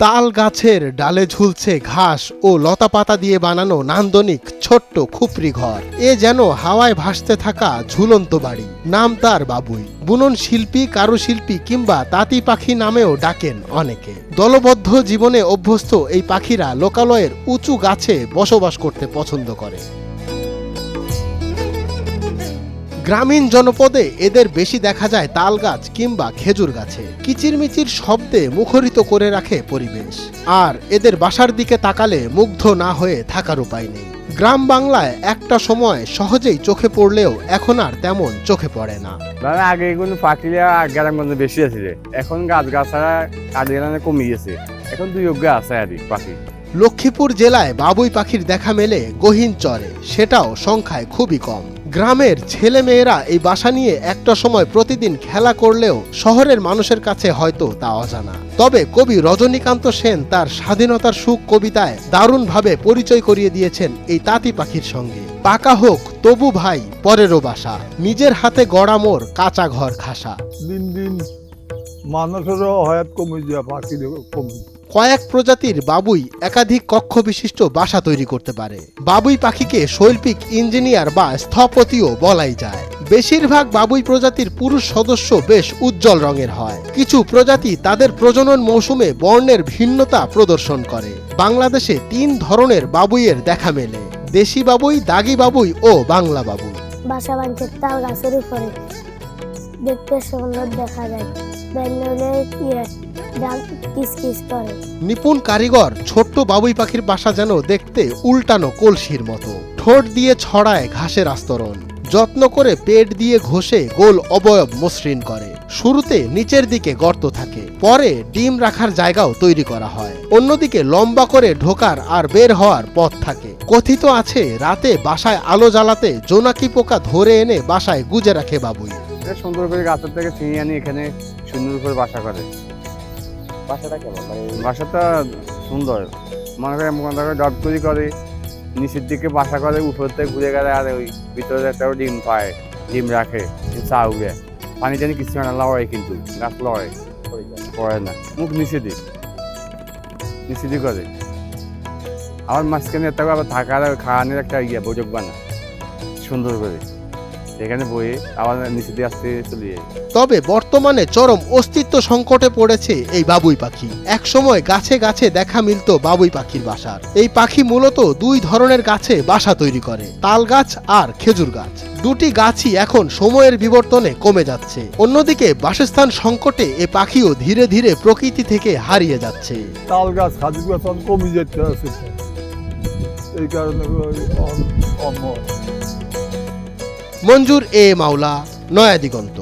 তাল গাছের ডালে ঝুলছে ঘাস ও লতাপাতা দিয়ে বানানো নান্দনিক ছোট্ট খুপরি ঘর। এ যেন হাওয়ায় ভাসতে থাকা ঝুলন্ত বাড়ি। নাম তার বাবুই। বুনন শিল্পী, কারুশিল্পী কিংবা তাঁতি পাখি নামেও ডাকেন অনেকে। দলবদ্ধ জীবনে অভ্যস্ত এই পাখিরা লোকালয়ের উঁচু গাছে বসবাস করতে পছন্দ করে। গ্রামীণ জনপদে এদের বেশি দেখা যায় তাল গাছ কিংবা খেজুর গাছে। কিচিরমিচির শব্দে মুখরিত করে রাখে পরিবেশ। আর এদের বাসার দিকে তাকালে মুগ্ধ না হয়ে থাকার উপায় নেই। গ্রাম বাংলায় একটা সময় সহজেই চোখে পড়লেও এখন আর তেমন চোখে পড়ে না। আগে কোনো পাখিরা গ্রামগঞ্জে বেশি আছে, এখন গাছ গাছারা কাটিয়ে কমে গেছে, এখন দুই অজ্ঞা আছে আর পাখি। লক্ষ্মীপুর জেলায় বাবুই পাখির দেখা মেলে গহীন চরে, সেটাও সংখ্যায় খুবই কম। গ্রামের ছেলে মেয়েরা এই বাসা নিয়ে একটা সময় প্রতিদিন খেলা করলেও শহরের মানুষের কাছে হয়তো তা অজানা। তবে কবি রজনীকান্ত সেন তার স্বাধীনতার সুখ কবিতায় দারুণভাবে পরিচয় করিয়ে দিয়েছেন এই তাঁতি পাখির সঙ্গে। পাকা হোক তবু ভাই পরেরও বাসা, নিজের হাতে গড়া মোর কাঁচা ঘর খাসা। দিন দিন মানুষেরও হয়াত কমে যায়, পাখির কমে। কয়েক প্রজাতির বাবুই একাধিক কক্ষ বিশিষ্ট বাসা তৈরি করতে পারে। বাবুই পাখিকে শৈল্পিক ইঞ্জিনিয়ার বা স্থপতিও বলাই যায়। বেশিরভাগ বাবুই প্রজাতির পুরুষ সদস্য বেশ উজ্জ্বল রঙের হয়। কিছু প্রজাতি তাদের প্রজনন মৌসুমে বর্ণের ভিন্নতা প্রদর্শন করে। বাংলাদেশে 3 ধরনের বাবুইয়ের দেখা মেলে: দেশি বাবুই, দাগি বাবুই ও বাংলা বাবুই। বাসা বাঁধছে তাল গাছের উপরে, দেখতে সুন্দর দেখা যায়। নিপুণ কারিগর ছোট্ট বাবুই পাখির বাসা যেন দেখতে উল্টানো কলসির মতো। ঠোঁট দিয়ে ছড়ায় ঘাসের আস্তরণ, যত্ন করে পেট দিয়ে ঘষে গোল অবয়ব মসৃণ করে। শুরুতে নিচের দিকে গর্ত থাকে, পরে ডিম রাখার জায়গাও তৈরি করা হয়। অন্যদিকে লম্বা করে ঢোকার আর বের হওয়ার পথ থাকে। কথিত আছে রাতে বাসায় আলো জ্বালাতে জোনাকি পোকা ধরে এনে বাসায় গুজে রাখে বাবুই। সুন্দর করে গাছের থেকে ছিঁড়ে আনি এখানে সুন্দর করে বাসা করে। বাসাটা কেমন? বাসাটা সুন্দর, মনে করে ডট তৈরি করে, নিচের দিকে বাসা করে, উপর থেকে ঘুরে গেলে আর ওই ভিতরে একটা ডিম পায়, ডিম রাখে, চা উগে। পানি টানি কিছু না, লড়াই কিন্তু গাছ লড়াই পড়ে না, মুখ নিচে করে। আমার মাঝখানে একটা আবার থাকার খাওয়ানোর একটা বৈঠক বানা সুন্দর করে, এখানে বইয়ে আবার নিচে দিয়ে আসতে চলে যায়। তবে বর্তমানে চরম অস্তিত্ব সংকটে পড়েছে এই বাবুই পাখি। এক সময় গাছে গাছে দেখা মিলত বাবুই পাখির বাসার। এই পাখি মূলত 2 ধরনের গাছে বাসা তৈরি করে: তাল গাছ আর খেজুর গাছ। দুটি গাছই এখন সময়ের বিবর্তনে কমে যাচ্ছে। অন্যদিকে বাসস্থান সংকটে এ পাখিও ধীরে ধীরে প্রকৃতি থেকে হারিয়ে যাচ্ছে। তাল গাছ, খাজুর গাছ কমে যেতে আছে, এই কারণে মঞ্জুর এ মাওলা, নয়া দিগন্ত।